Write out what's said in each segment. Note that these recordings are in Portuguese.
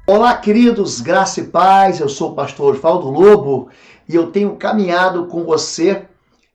Olá, queridos, graça e paz. Eu sou o pastor Osvaldo Lobo e eu tenho caminhado com você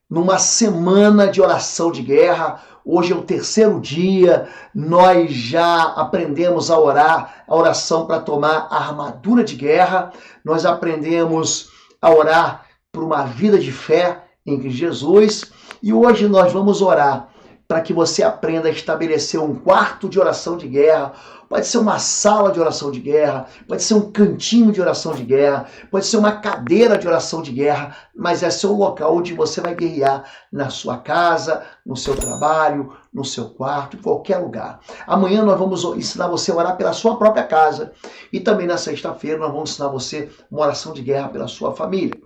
numa semana de oração de guerra. Hoje é o terceiro dia, nós já aprendemos a orar, a oração para tomar a armadura de guerra, nós aprendemos a orar por uma vida de fé em Cristo Jesus e hoje nós vamos orar para que você aprenda a estabelecer um quarto de oração de guerra. Pode ser uma sala de oração de guerra, pode ser um cantinho de oração de guerra, pode ser uma cadeira de oração de guerra, mas esse é o local onde você vai guerrear na sua casa, no seu trabalho, no seu quarto, em qualquer lugar. Amanhã nós vamos ensinar você a orar pela sua própria casa e também na sexta-feira nós vamos ensinar você uma oração de guerra pela sua família.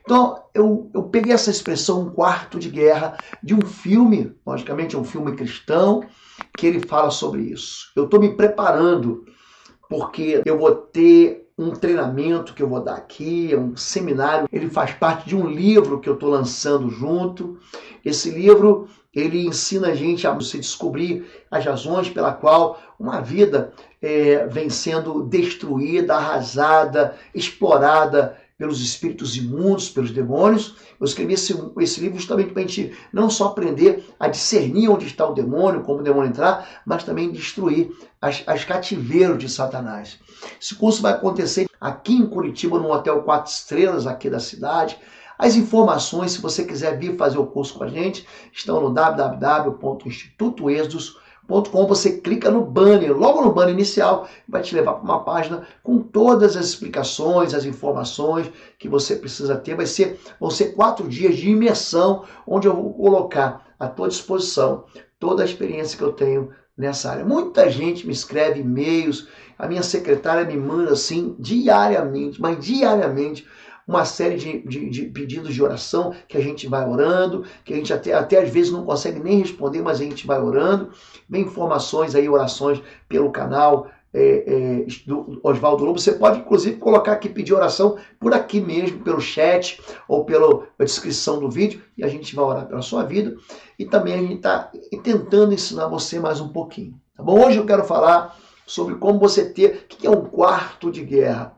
Então, eu peguei essa expressão, um quarto de guerra, de um filme, logicamente é um filme cristão, que ele fala sobre isso. Eu estou me preparando, porque eu vou ter um treinamento que eu vou dar aqui, é um seminário, ele faz parte de um livro que eu estou lançando junto. Esse livro, ele ensina a gente a se descobrir as razões pela qual uma vida vem sendo destruída, arrasada, explorada pelos espíritos imundos, pelos demônios. Eu escrevi esse livro justamente para a gente não só aprender a discernir onde está o demônio, como o demônio entrar, mas também destruir as cativeiros de Satanás. Esse curso vai acontecer aqui em Curitiba, no Hotel 4 Estrelas, aqui da cidade. As informações, se você quiser vir fazer o curso com a gente, estão no www.institutoexodus.com. Você clica no banner, logo no banner inicial, vai te levar para uma página com todas as explicações, as informações que você precisa ter. Vão ser 4 dias de imersão, onde eu vou colocar à tua disposição toda a experiência que eu tenho nessa área. Muita gente me escreve e-mails, a minha secretária me manda assim diariamente, mas diariamente, uma série de pedidos de oração que a gente vai orando, que a gente até às vezes não consegue nem responder, mas a gente vai orando. Vem informações aí, orações pelo canal do Osvaldo Lobo. Você pode inclusive colocar aqui, pedir oração por aqui mesmo, pelo chat ou pela descrição do vídeo, e a gente vai orar pela sua vida. E também a gente está tentando ensinar você mais um pouquinho. Tá bom? Hoje eu quero falar sobre como você ter, o que é um quarto de guerra.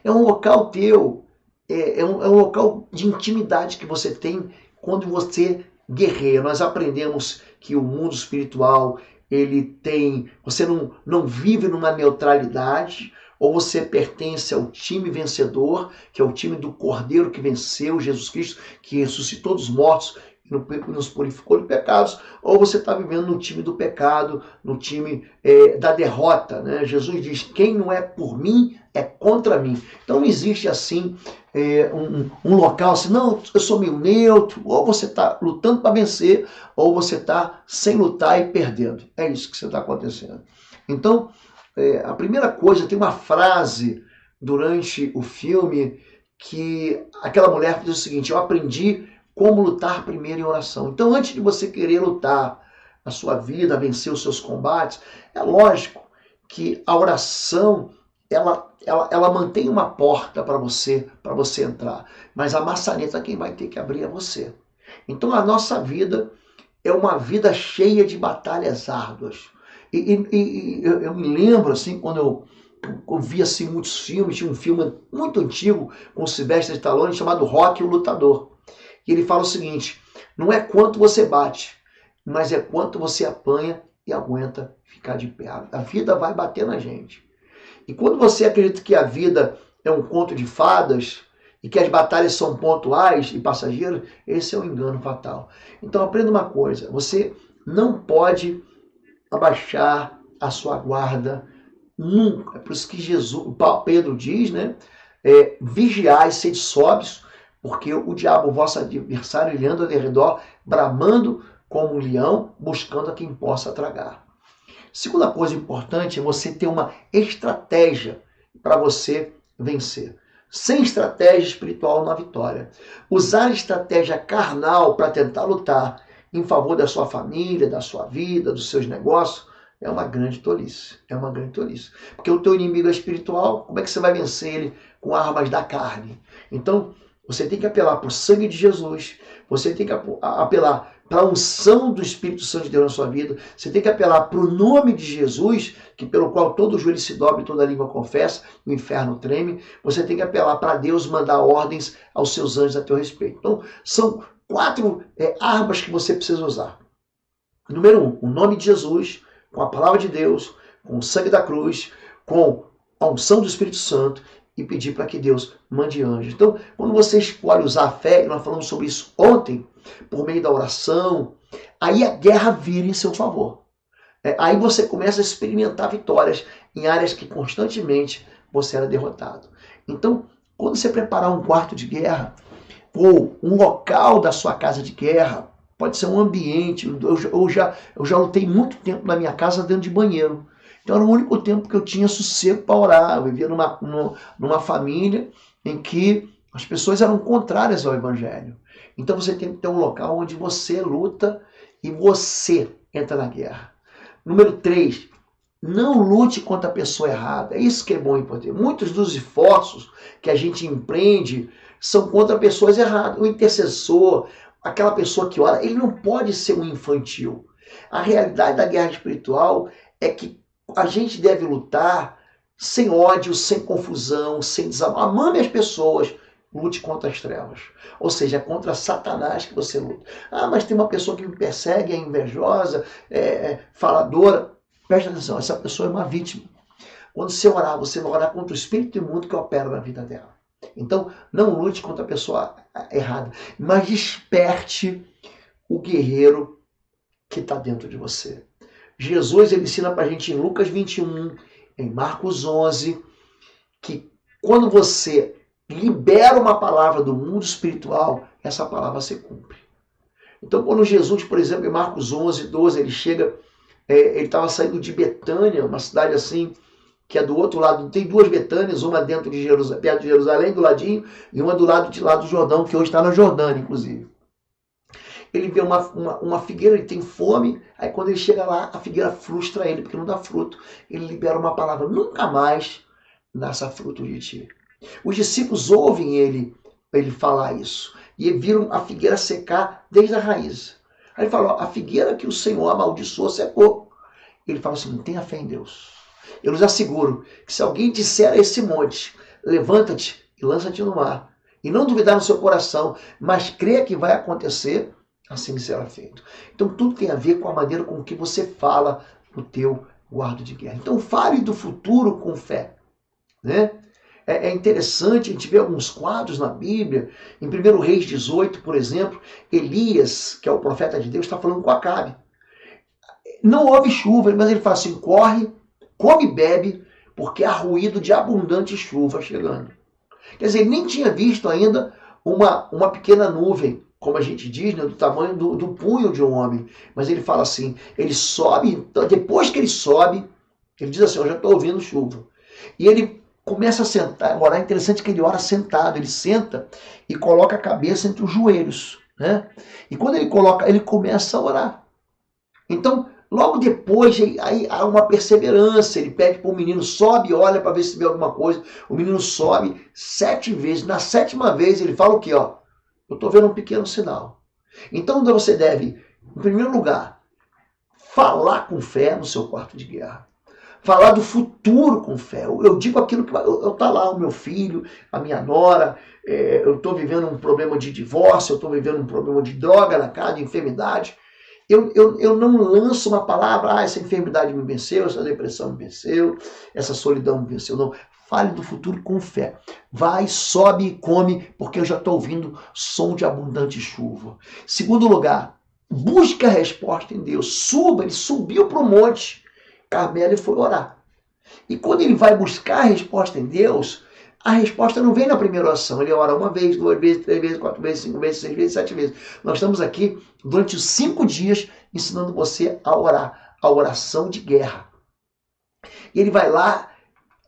É um local teu, é um local de intimidade que você tem quando você guerreia. Nós aprendemos que o mundo espiritual, ele tem, você não vive numa neutralidade, ou você pertence ao time vencedor, que é o time do Cordeiro que venceu, Jesus Cristo, que ressuscitou dos mortos e nos purificou de pecados, ou você está vivendo no time do pecado, no time da derrota, né? Jesus diz, quem não é por mim, é contra mim. Então não existe assim um local assim, não, eu sou meio neutro, ou você está lutando para vencer, ou você está sem lutar e perdendo. É isso que está acontecendo. Então, a primeira coisa, tem uma frase durante o filme que aquela mulher diz o seguinte, eu aprendi como lutar primeiro em oração. Então, antes de você querer lutar a sua vida, vencer os seus combates, é lógico que a oração, ela mantém uma porta para você entrar. Mas a maçaneta quem vai ter que abrir é você. Então, a nossa vida é uma vida cheia de batalhas árduas. E eu me lembro, assim, quando eu vi assim, muitos filmes, tinha um filme muito antigo com o Sylvester Stallone chamado Rocky, o Lutador. E ele fala o seguinte, não é quanto você bate, mas é quanto você apanha e aguenta ficar de pé. A vida vai bater na gente. E quando você acredita que a vida é um conto de fadas e que as batalhas são pontuais e passageiras, esse é um engano fatal. Então aprenda uma coisa, você não pode abaixar a sua guarda nunca. É por isso que Pedro diz, né? Vigiai, sede sóbrios, porque o diabo, o vosso adversário, ele anda ao redor, bramando como um leão, buscando a quem possa tragar. Segunda coisa importante é você ter uma estratégia para você vencer. Sem estratégia espiritual não há vitória. Usar estratégia carnal para tentar lutar em favor da sua família, da sua vida, dos seus negócios, é uma grande tolice. É uma grande tolice. Porque o teu inimigo é espiritual, como é que você vai vencer ele com armas da carne? Então, você tem que apelar para o sangue de Jesus, você tem que apelar para a unção do Espírito Santo de Deus na sua vida. Você tem que apelar para o nome de Jesus, que pelo qual todo joelho se dobra e toda língua confessa, o inferno treme. Você tem que apelar para Deus mandar ordens aos seus anjos a teu respeito. Então, são 4 armas que você precisa usar. Número 1, o nome de Jesus, com a palavra de Deus, com o sangue da cruz, com a unção do Espírito Santo, e pedir para que Deus mande anjos. Então, quando você escolhe usar a fé, e nós falamos sobre isso ontem, por meio da oração, aí a guerra vira em seu favor. Aí você começa a experimentar vitórias em áreas que constantemente você era derrotado. Então, quando você preparar um quarto de guerra, ou um local da sua casa de guerra, pode ser um ambiente, eu já lutei muito tempo na minha casa dentro de banheiro. Então era o único tempo que eu tinha sossego para orar. Eu vivia numa família em que as pessoas eram contrárias ao evangelho. Então você tem que ter um local onde você luta e você entra na guerra. Número 3, não lute contra a pessoa errada. É isso que é bom importante. Muitos dos esforços que a gente empreende são contra pessoas erradas. O intercessor, aquela pessoa que ora, ele não pode ser um infantil. A realidade da guerra espiritual é que a gente deve lutar sem ódio, sem confusão, sem desamor. Amame as pessoas, lute contra as trevas. Ou seja, é contra Satanás que você luta. Ah, mas tem uma pessoa que me persegue, é invejosa, faladora. Presta atenção, essa pessoa é uma vítima. Quando você orar, você vai orar contra o espírito imundo que opera na vida dela. Então, não lute contra a pessoa errada, mas desperte o guerreiro que está dentro de você. Jesus ele ensina para a gente em Lucas 21, em Marcos 11, que quando você libera uma palavra do mundo espiritual, essa palavra se cumpre. Então, quando Jesus, por exemplo, em Marcos 11, 12, ele chega, ele estava saindo de Betânia, uma cidade assim, que é do outro lado, tem 2 Betânias, uma dentro de Jerusalém, perto de Jerusalém, do ladinho, e uma do lado de lá do Jordão, que hoje está na Jordânia, inclusive. Ele vê uma figueira, ele tem fome, aí quando ele chega lá, a figueira frustra ele, porque não dá fruto. Ele libera uma palavra, nunca mais nasça fruto de ti. Os discípulos ouvem ele falar isso, e viram a figueira secar desde a raiz. Aí ele fala, a figueira que o Senhor amaldiçoou secou. Ele fala assim, tenha fé em Deus. Eu lhes asseguro que se alguém disser a esse monte, levanta-te e lança-te no mar, e não duvidar no seu coração, mas crê que vai acontecer, assim será feito. Então tudo tem a ver com a maneira com que você fala no teu guarda de guerra. Então fale do futuro com fé. Né? É interessante, a gente vê alguns quadros na Bíblia. Em 1 Reis 18, por exemplo, Elias, que é o profeta de Deus, está falando com Acabe. Não houve chuva, mas ele fala assim, corre, come e bebe, porque há ruído de abundante chuva chegando. Quer dizer, ele nem tinha visto ainda uma pequena nuvem, como a gente diz, né, do tamanho do punho de um homem. Mas ele fala assim, ele sobe, depois que ele sobe, ele diz assim, eu já estou ouvindo chuva. E ele começa a sentar, orar, é interessante que ele ora sentado, ele senta e coloca a cabeça entre os joelhos. Né? E quando ele começa a orar. Então, logo depois, aí há uma perseverança, ele pede para o menino, sobe e olha para ver se vê alguma coisa. O menino sobe 7 vezes, na 7ª vez ele fala o quê? Ó, eu estou vendo um pequeno sinal. Então você deve, em primeiro lugar, falar com fé no seu quarto de guerra. Falar do futuro com fé. Eu digo aquilo que está lá, o meu filho, a minha nora, eu estou vivendo um problema de divórcio, eu estou vivendo um problema de droga na casa, de enfermidade. Eu não lanço uma palavra, essa enfermidade me venceu, essa depressão me venceu, essa solidão me venceu. Não, fale do futuro com fé. Vai, sobe e come, porque eu já estou ouvindo som de abundante chuva. Segundo lugar, busque a resposta em Deus. Suba, ele subiu para o monte Carmelo e foi orar. E quando ele vai buscar a resposta em Deus, a resposta não vem na primeira oração. Ele ora 1 vez, 2 vezes, 3 vezes, 4 vezes, 5 vezes, 6 vezes, 7 vezes. Nós estamos aqui durante os 5 dias ensinando você a orar, a oração de guerra. E ele vai lá,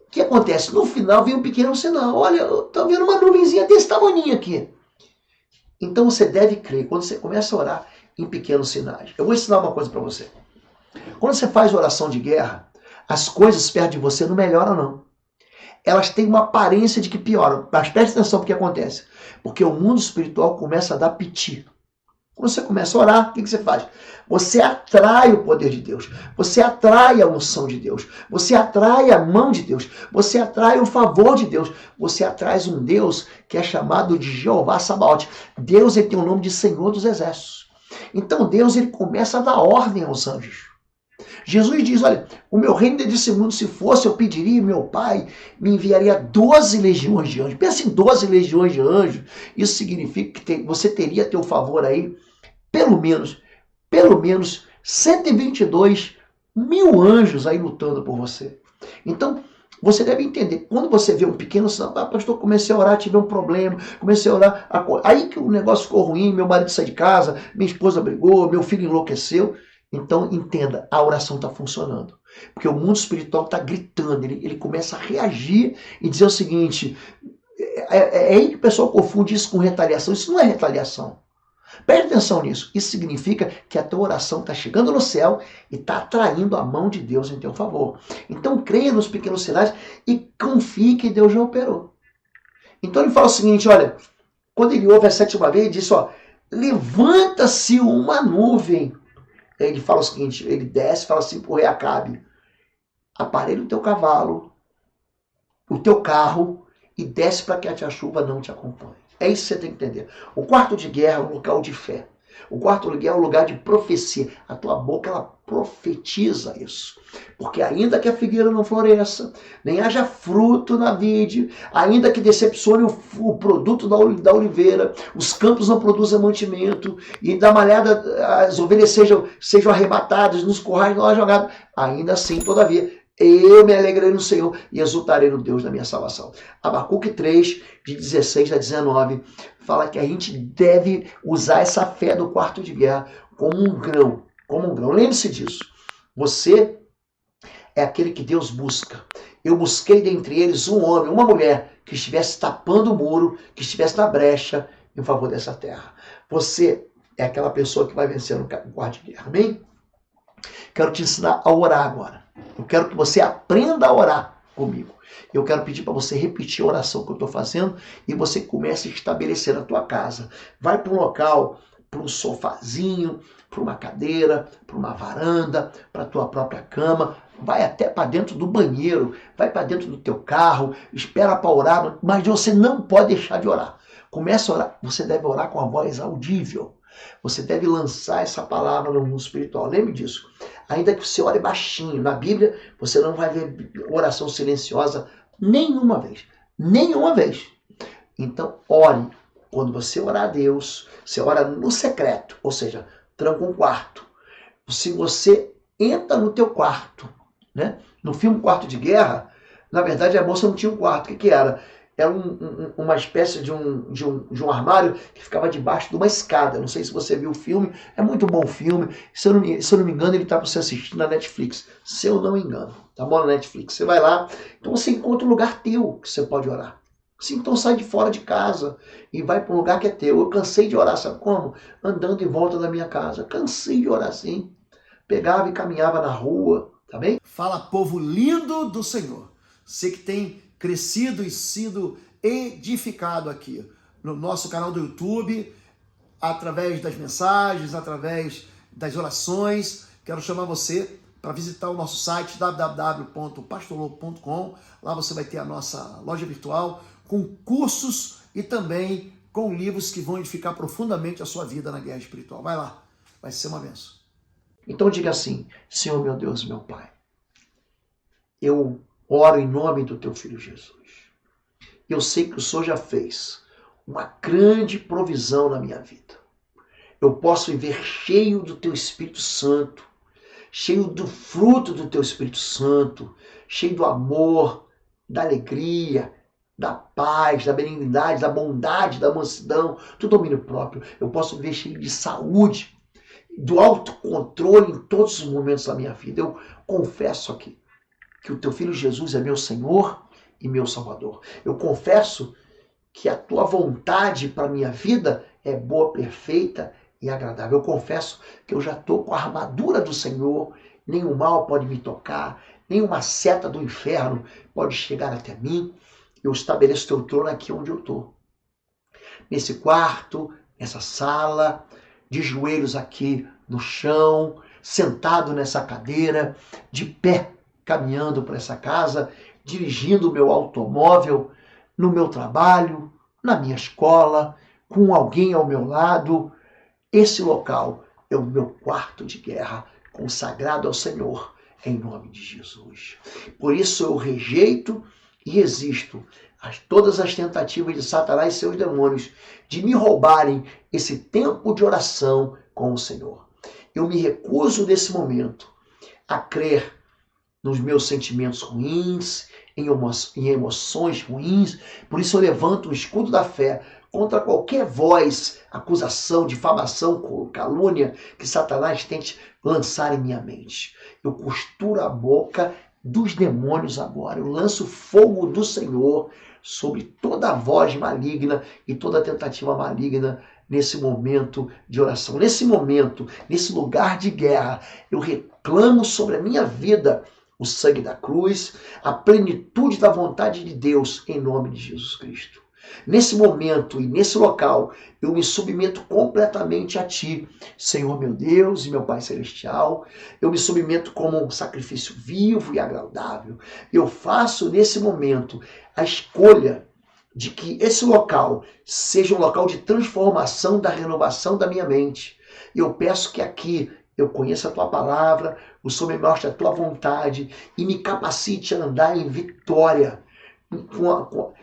o que acontece? No final vem um pequeno sinal. Olha, eu estou vendo uma nuvenzinha desse tamanho aqui. Então você deve crer, quando você começa a orar, em pequenos sinais. Eu vou ensinar uma coisa para você. Quando você faz oração de guerra, as coisas perto de você não melhoram, não. Elas têm uma aparência de que pioram. Mas preste atenção no que acontece. Porque o mundo espiritual começa a dar piti. Quando você começa a orar, o que você faz? Você atrai o poder de Deus, você atrai a unção de Deus, você atrai a mão de Deus, você atrai o favor de Deus, você atrai um Deus que é chamado de Jeová Sabaote. Deus, ele tem o nome de Senhor dos Exércitos. Então Deus, ele começa a dar ordem aos anjos. Jesus diz, olha, o meu reino desse mundo, se fosse, eu pediria, meu Pai me enviaria 12 legiões de anjos. Pensa em 12 legiões de anjos. Isso significa que você teria a teu favor aí, pelo menos 122 mil anjos aí lutando por você. Então, você deve entender, quando você vê um pequeno sinal, pastor, comecei a orar, tive um problema, comecei a orar, aí que o negócio ficou ruim, meu marido saiu de casa, minha esposa brigou, meu filho enlouqueceu. Então, entenda, a oração está funcionando. Porque o mundo espiritual está gritando, ele começa a reagir e dizer o seguinte, é aí que o pessoal confunde isso com retaliação. Isso não é retaliação. Preste atenção nisso. Isso significa que a tua oração está chegando no céu e está atraindo a mão de Deus em teu favor. Então, creia nos pequenos sinais e confie que Deus já operou. Então, ele fala o seguinte, olha, quando ele ouve a 7ª vez, ele diz, ó, levanta-se uma nuvem. Ele fala o seguinte, ele desce e fala assim para o rei Acabe, aparelha o teu cavalo, o teu carro e desce para que a chuva não te acompanhe. É isso que você tem que entender. O quarto de guerra é um local de fé. O quarto de guerra é um lugar de profecia. A tua boca, ela profetiza isso. Porque ainda que a figueira não floresça, nem haja fruto na vide, ainda que decepcione o produto da oliveira, os campos não produzam mantimento, e da malhada as ovelhas sejam arrebatadas, nos currais não há jogado, ainda assim, todavia, eu me alegrei no Senhor e exultarei no Deus da minha salvação. Abacuque 3, de 16 a 19, fala que a gente deve usar essa fé do quarto de guerra como um grão. Como um grão. Lembre-se disso. Você é aquele que Deus busca. Eu busquei dentre eles um homem, uma mulher, que estivesse tapando o muro, que estivesse na brecha em favor dessa terra. Você é aquela pessoa que vai vencer no quarto de guerra. Amém? Quero te ensinar a orar agora. Eu quero que você aprenda a orar comigo. Eu quero pedir para você repetir a oração que eu estou fazendo e você comece a estabelecer na tua casa. Vai para um local, para um sofazinho, para uma cadeira, para uma varanda, para a tua própria cama. Vai até para dentro do banheiro, vai para dentro do teu carro, espera para orar, mas você não pode deixar de orar. Começa a orar. Você deve orar com a voz audível. Você deve lançar essa palavra no mundo espiritual. Lembre disso. Ainda que você ore baixinho, na Bíblia você não vai ver oração silenciosa nenhuma vez. Nenhuma vez. Então, ore. Quando você orar a Deus, você ora no secreto, ou seja, tranca um quarto. Se você entra no teu quarto, né? No filme Quarto de Guerra, na verdade a moça não tinha um quarto. O que era? Era uma espécie de um armário que ficava debaixo de uma escada. Não sei se você viu o filme, é muito bom o filme. Se eu não me engano, ele está para você assistir na Netflix. Se eu não me engano, tá bom? Na Netflix. Você vai lá, então você encontra um lugar teu que você pode orar. Então sai de fora de casa e vai para um lugar que é teu. Eu cansei de orar, sabe como? Andando em volta da minha casa. Cansei de orar assim. Pegava e caminhava na rua, tá bem? Fala, povo lindo do Senhor. Você que tem crescido e sido edificado aqui no nosso canal do YouTube, através das mensagens, através das orações. Quero chamar você para visitar o nosso site www.pastorlobo.com. Lá você vai ter a nossa loja virtual com cursos e também com livros que vão edificar profundamente a sua vida na guerra espiritual. Vai lá, vai ser uma bênção. Então diga assim, Senhor meu Deus, meu Pai, eu oro em nome do teu Filho Jesus. Eu sei que o Senhor já fez uma grande provisão na minha vida. Eu posso viver cheio do teu Espírito Santo, cheio do fruto do teu Espírito Santo, cheio do amor, da alegria, da paz, da benignidade, da bondade, da mansidão, do domínio próprio. Eu posso viver cheio de saúde, do autocontrole em todos os momentos da minha vida. Eu confesso aqui que o teu Filho Jesus é meu Senhor e meu Salvador. Eu confesso que a tua vontade para a minha vida é boa, perfeita e agradável. Eu confesso que eu já estou com a armadura do Senhor, nenhum mal pode me tocar, nenhuma seta do inferno pode chegar até mim. Eu estabeleço teu trono aqui onde eu estou. Nesse quarto, nessa sala, de joelhos aqui no chão, sentado nessa cadeira, de pé, caminhando para essa casa, dirigindo o meu automóvel, no meu trabalho, na minha escola, com alguém ao meu lado. Esse local é o meu quarto de guerra, consagrado ao Senhor, em nome de Jesus. Por isso eu rejeito e resisto a todas as tentativas de Satanás e seus demônios de me roubarem esse tempo de oração com o Senhor. Eu me recuso nesse momento a crer nos meus sentimentos ruins, em emoções ruins. Por isso eu levanto o escudo da fé contra qualquer voz, acusação, difamação, calúnia que Satanás tente lançar em minha mente. Eu costuro a boca dos demônios agora. Eu lanço fogo do Senhor sobre toda a voz maligna e toda tentativa maligna nesse momento de oração. Nesse momento, nesse lugar de guerra, eu reclamo sobre a minha vida o sangue da cruz, a plenitude da vontade de Deus em nome de Jesus Cristo. Nesse momento e nesse local, eu me submeto completamente a Ti, Senhor meu Deus e meu Pai Celestial. Eu me submeto como um sacrifício vivo e agradável. Eu faço nesse momento a escolha de que esse local seja um local de transformação, da renovação da minha mente. Eu peço que aqui eu conheça a Tua palavra, o Senhor me mostre a Tua vontade e me capacite a andar em vitória,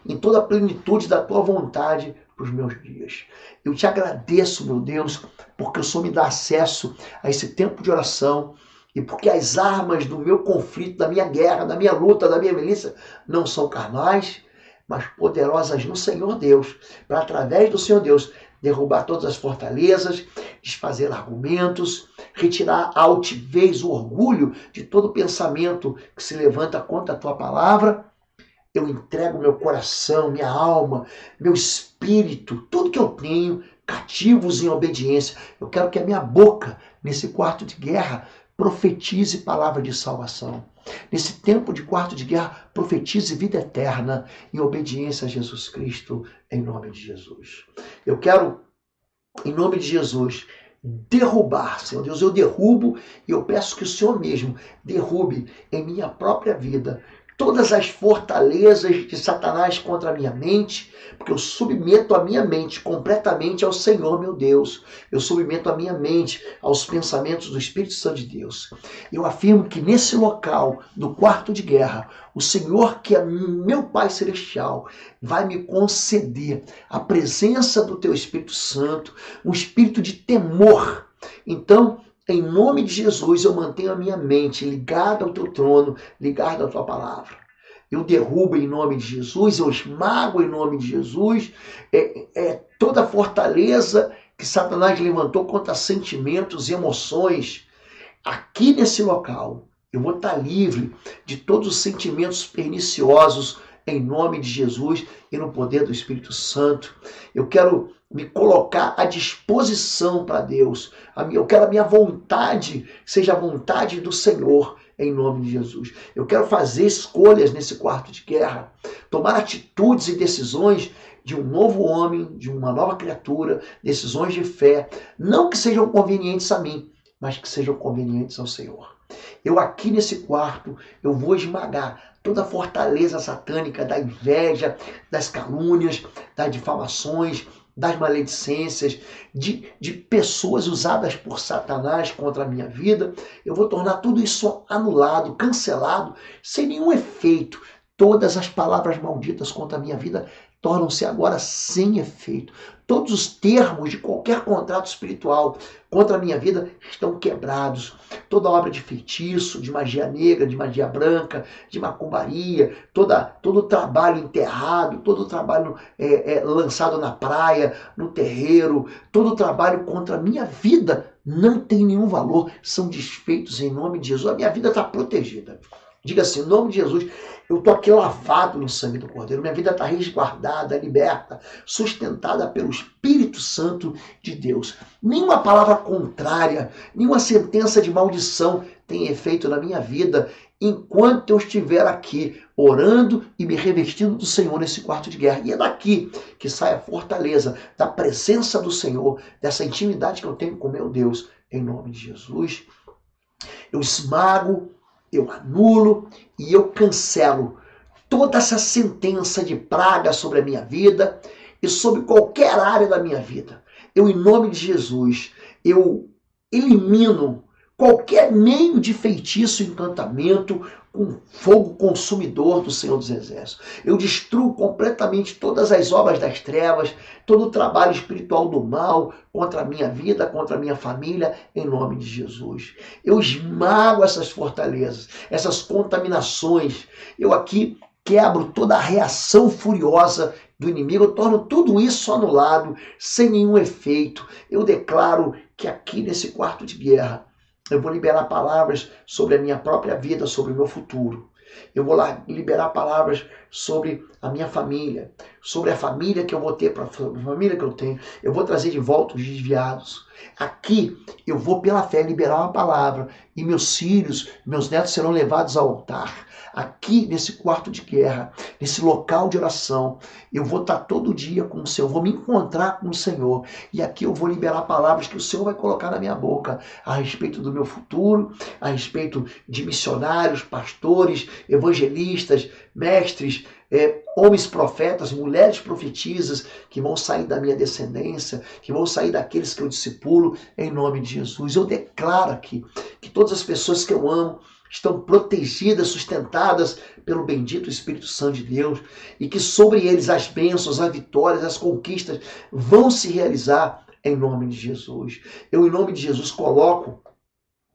em toda a plenitude da Tua vontade para os meus dias. Eu Te agradeço, meu Deus, porque o Senhor me dá acesso a esse tempo de oração e porque as armas do meu conflito, da minha guerra, da minha luta, da minha milícia, não são carnais, mas poderosas no Senhor Deus, para através do Senhor Deus, derrubar todas as fortalezas, desfazer argumentos, retirar a altivez, o orgulho de todo pensamento que se levanta contra a Tua palavra. Eu entrego meu coração, minha alma, meu espírito, tudo que eu tenho, cativos em obediência. Eu quero que a minha boca, nesse quarto de guerra, profetize palavra de salvação. Nesse tempo de quarto de guerra, profetize vida eterna em obediência a Jesus Cristo, em nome de Jesus. Eu quero, em nome de Jesus, derrubar, Senhor Deus, eu derrubo e eu peço que o Senhor mesmo derrube em minha própria vida todas as fortalezas de Satanás contra a minha mente, porque eu submeto a minha mente completamente ao Senhor, meu Deus. Eu submeto a minha mente aos pensamentos do Espírito Santo de Deus. Eu afirmo que nesse local, no quarto de guerra, o Senhor, que é meu Pai Celestial, vai me conceder a presença do Teu Espírito Santo, um espírito de temor. Então, em nome de Jesus, eu mantenho a minha mente ligada ao Teu trono, ligada à Tua palavra. Eu derrubo em nome de Jesus, eu esmago em nome de Jesus toda a fortaleza que Satanás levantou contra sentimentos e emoções. Aqui nesse local, eu vou estar livre de todos os sentimentos perniciosos em nome de Jesus e no poder do Espírito Santo. Eu quero me colocar à disposição para Deus. Eu quero a minha vontade seja a vontade do Senhor, em nome de Jesus. Eu quero fazer escolhas nesse quarto de guerra, tomar atitudes e decisões de um novo homem, de uma nova criatura, decisões de fé, não que sejam convenientes a mim, mas que sejam convenientes ao Senhor. Eu aqui nesse quarto, eu vou esmagar toda a fortaleza satânica da inveja, das calúnias, das difamações, das maledicências, de pessoas usadas por Satanás contra a minha vida. Eu vou tornar tudo isso anulado, cancelado, sem nenhum efeito. Todas as palavras malditas contra a minha vida tornam-se agora sem efeito. Todos os termos de qualquer contrato espiritual contra a minha vida estão quebrados. Toda obra de feitiço, de magia negra, de magia branca, de macumbaria, todo trabalho enterrado, todo trabalho lançado na praia, no terreiro, todo trabalho contra a minha vida não tem nenhum valor, são desfeitos em nome de Jesus. A minha vida está protegida. Diga assim, em nome de Jesus, eu estou aqui lavado no sangue do Cordeiro. Minha vida está resguardada, liberta, sustentada pelo Espírito Santo de Deus. Nenhuma palavra contrária, nenhuma sentença de maldição tem efeito na minha vida enquanto eu estiver aqui orando e me revestindo do Senhor nesse quarto de guerra. E é daqui que sai a fortaleza da presença do Senhor, dessa intimidade que eu tenho com meu Deus. Em nome de Jesus, eu esmago, eu anulo e eu cancelo toda essa sentença de praga sobre a minha vida e sobre qualquer área da minha vida. Eu, em nome de Jesus, eu elimino qualquer meio de feitiço e encantamento com fogo consumidor do Senhor dos Exércitos. Eu destruo completamente todas as obras das trevas, todo o trabalho espiritual do mal contra a minha vida, contra a minha família, em nome de Jesus. Eu esmago essas fortalezas, essas contaminações. Eu aqui quebro toda a reação furiosa do inimigo, eu torno tudo isso anulado, sem nenhum efeito. Eu declaro que aqui nesse quarto de guerra, eu vou liberar palavras sobre a minha própria vida, sobre o meu futuro. Eu vou lá liberar palavras sobre a minha família, sobre a família que eu vou ter, para a família que eu tenho. Eu vou trazer de volta os desviados. Aqui eu vou pela fé liberar uma palavra e meus filhos, meus netos serão levados ao altar. Aqui nesse quarto de guerra, nesse local de oração, eu vou estar todo dia com o Senhor, vou me encontrar com o Senhor. E aqui eu vou liberar palavras que o Senhor vai colocar na minha boca a respeito do meu futuro, a respeito de missionários, pastores, evangelistas, mestres, homens profetas, mulheres profetisas que vão sair da minha descendência, que vão sair daqueles que eu discipulo em nome de Jesus. Eu declaro aqui que todas as pessoas que eu amo estão protegidas, sustentadas pelo bendito Espírito Santo de Deus e que sobre eles as bênçãos, as vitórias, as conquistas vão se realizar em nome de Jesus. Eu, em nome de Jesus, coloco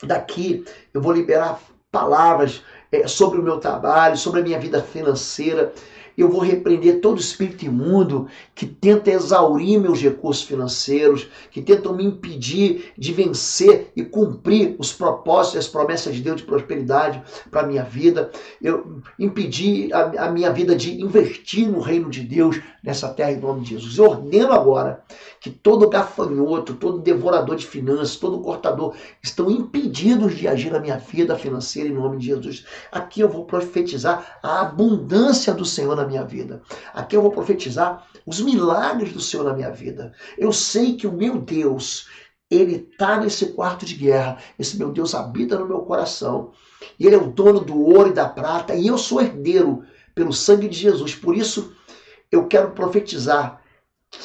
daqui, eu vou liberar palavras sobre o meu trabalho, sobre a minha vida financeira. Eu vou repreender todo espírito imundo que tenta exaurir meus recursos financeiros, que tentam me impedir de vencer e cumprir os propósitos e as promessas de Deus de prosperidade para a minha vida. Eu impedir a minha vida de investir no reino de Deus nessa terra em nome de Jesus. Eu ordeno agora que todo gafanhoto, todo devorador de finanças, todo cortador estão impedidos de agir na minha vida financeira em nome de Jesus. Aqui eu vou profetizar a abundância do Senhor na minha vida. Aqui eu vou profetizar os milagres do Senhor na minha vida. Eu sei que o meu Deus, Ele está nesse quarto de guerra. Esse meu Deus habita no meu coração. E Ele é o dono do ouro e da prata. E eu sou herdeiro pelo sangue de Jesus. Por isso, eu quero profetizar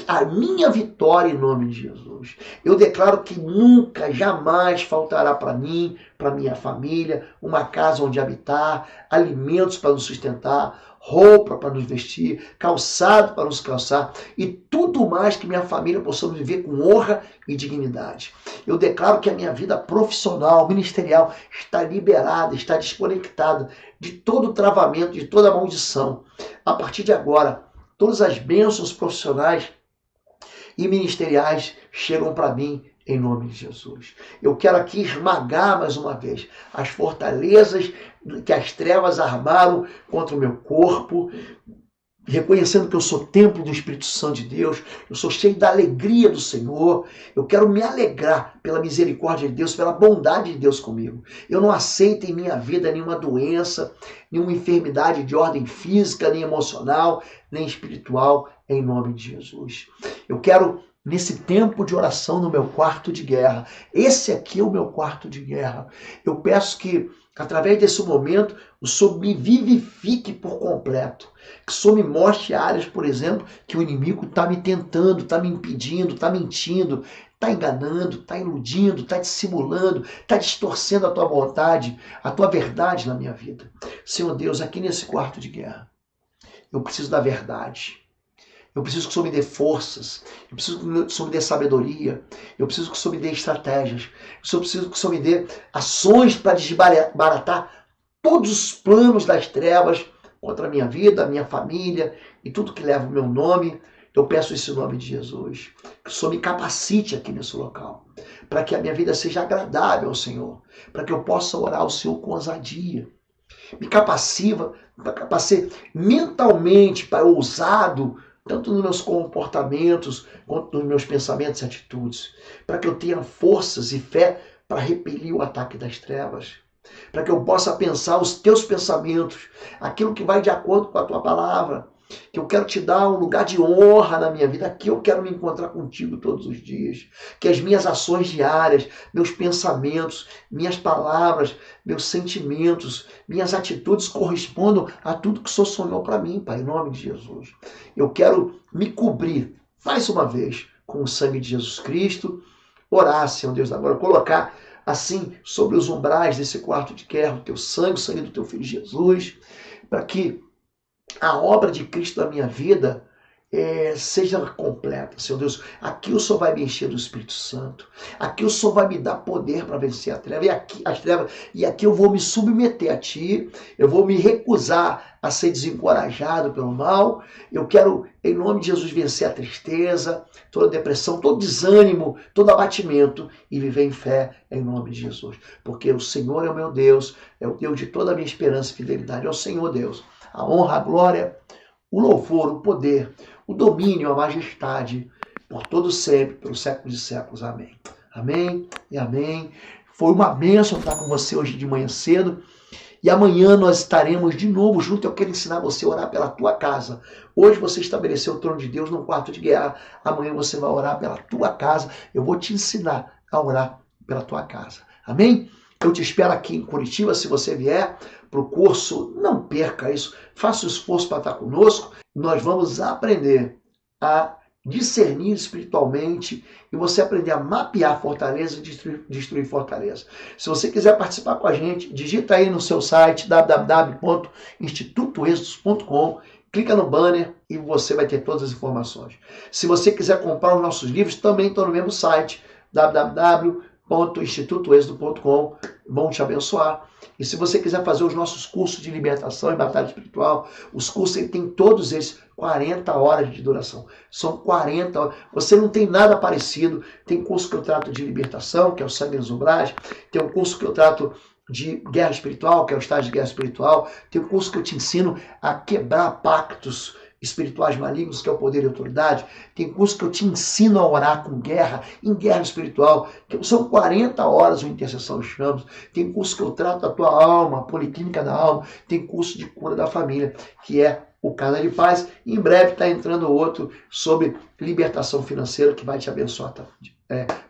a minha vitória em nome de Jesus. Eu declaro que nunca, jamais faltará para mim, para minha família, uma casa onde habitar, alimentos para nos sustentar, roupa para nos vestir, calçado para nos calçar e tudo mais que minha família possa viver com honra e dignidade. Eu declaro que a minha vida profissional, ministerial está liberada, está desconectada de todo travamento, de toda maldição. A partir de agora, todas as bênçãos profissionais e ministeriais chegam para mim em nome de Jesus. Eu quero aqui esmagar mais uma vez as fortalezas que as trevas armaram contra o meu corpo, reconhecendo que eu sou templo do Espírito Santo de Deus, eu sou cheio da alegria do Senhor, eu quero me alegrar pela misericórdia de Deus, pela bondade de Deus comigo. Eu não aceito em minha vida nenhuma doença, nenhuma enfermidade de ordem física, nem emocional, nem espiritual, em nome de Jesus. Eu quero, nesse tempo de oração no meu quarto de guerra, esse aqui é o meu quarto de guerra, eu peço que, através desse momento, o Senhor me vivifique por completo. Que o Senhor me mostre áreas, por exemplo, que o inimigo está me tentando, está me impedindo, está mentindo, está enganando, está iludindo, está dissimulando, está distorcendo a tua vontade, a tua verdade na minha vida. Senhor Deus, aqui nesse quarto de guerra, eu preciso da verdade. Eu preciso que o Senhor me dê forças, eu preciso que o Senhor me dê sabedoria, eu preciso que o Senhor me dê estratégias, eu preciso que o Senhor me dê ações para desbaratar todos os planos das trevas contra a minha vida, a minha família e tudo que leva o meu nome. Eu peço esse nome de Jesus, que o Senhor me capacite aqui nesse local, para que a minha vida seja agradável ao Senhor, para que eu possa orar ao Senhor com ousadia, Me capacite mentalmente para ousado, tanto nos meus comportamentos quanto nos meus pensamentos e atitudes, para que eu tenha forças e fé para repelir o ataque das trevas, para que eu possa pensar os teus pensamentos, aquilo que vai de acordo com a tua palavra, que eu quero te dar um lugar de honra na minha vida, aqui eu quero me encontrar contigo todos os dias, que as minhas ações diárias, meus pensamentos, minhas palavras, meus sentimentos, minhas atitudes correspondam a tudo que o Senhor sonhou para mim, Pai, em nome de Jesus. Eu quero me cobrir, mais uma vez, com o sangue de Jesus Cristo, orar, Senhor Deus, agora, colocar assim sobre os umbrais desse quarto de guerra, o teu sangue, o sangue do teu filho Jesus, para que a obra de Cristo na minha vida seja completa, Senhor Deus. Aqui o Senhor vai me encher do Espírito Santo. Aqui o Senhor vai me dar poder para vencer a treva. As trevas. E aqui eu vou me submeter a Ti. Eu vou me recusar a ser desencorajado pelo mal. Eu quero, em nome de Jesus, vencer a tristeza, toda a depressão, todo desânimo, todo abatimento e viver em fé em nome de Jesus. Porque o Senhor é o meu Deus, é o Deus de toda a minha esperança e fidelidade. É o Senhor Deus. A honra, a glória, o louvor, o poder, o domínio, a majestade, por todo sempre, pelos séculos e séculos. Amém. Amém e amém. Foi uma bênção estar com você hoje de manhã cedo. E amanhã nós estaremos de novo juntos. Eu quero ensinar você a orar pela tua casa. Hoje você estabeleceu o trono de Deus no quarto de guerra. Amanhã você vai orar pela tua casa. Eu vou te ensinar a orar pela tua casa. Amém? Eu te espero aqui em Curitiba. Se você vier para o curso, não perca isso. Faça o esforço para estar conosco. Nós vamos aprender a discernir espiritualmente e você aprender a mapear fortaleza e destruir fortaleza. Se você quiser participar com a gente, digita aí no seu site www.institutoexodus.com, clica no banner e você vai ter todas as informações. Se você quiser comprar os nossos livros, também estão no mesmo site, www.institutoexodus.com. Bom te abençoar. E se você quiser fazer os nossos cursos de libertação e batalha espiritual, os cursos tem todos eles 40 horas de duração. São 40 horas. Você não tem nada parecido. Tem curso que eu trato de libertação, que é o sangue nos umbrais. Tem um curso que eu trato de guerra espiritual, que é o estágio de guerra espiritual. Tem um curso que eu te ensino a quebrar pactos espirituais malignos, que é o poder e autoridade. Tem curso que eu te ensino a orar com guerra, em guerra espiritual, que são 40 horas o Intercessão Chamos. Tem curso que eu trato da tua alma, a Policlínica da Alma. Tem curso de cura da família, que é o Casa de Paz. E em breve está entrando outro sobre libertação financeira, que vai te abençoar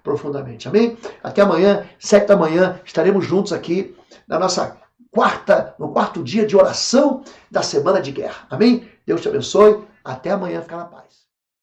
profundamente. Amém? Até amanhã, 7 da manhã, estaremos juntos aqui na nossa no quarto dia de oração da semana de guerra. Amém? Deus te abençoe. Até amanhã. Fica na paz.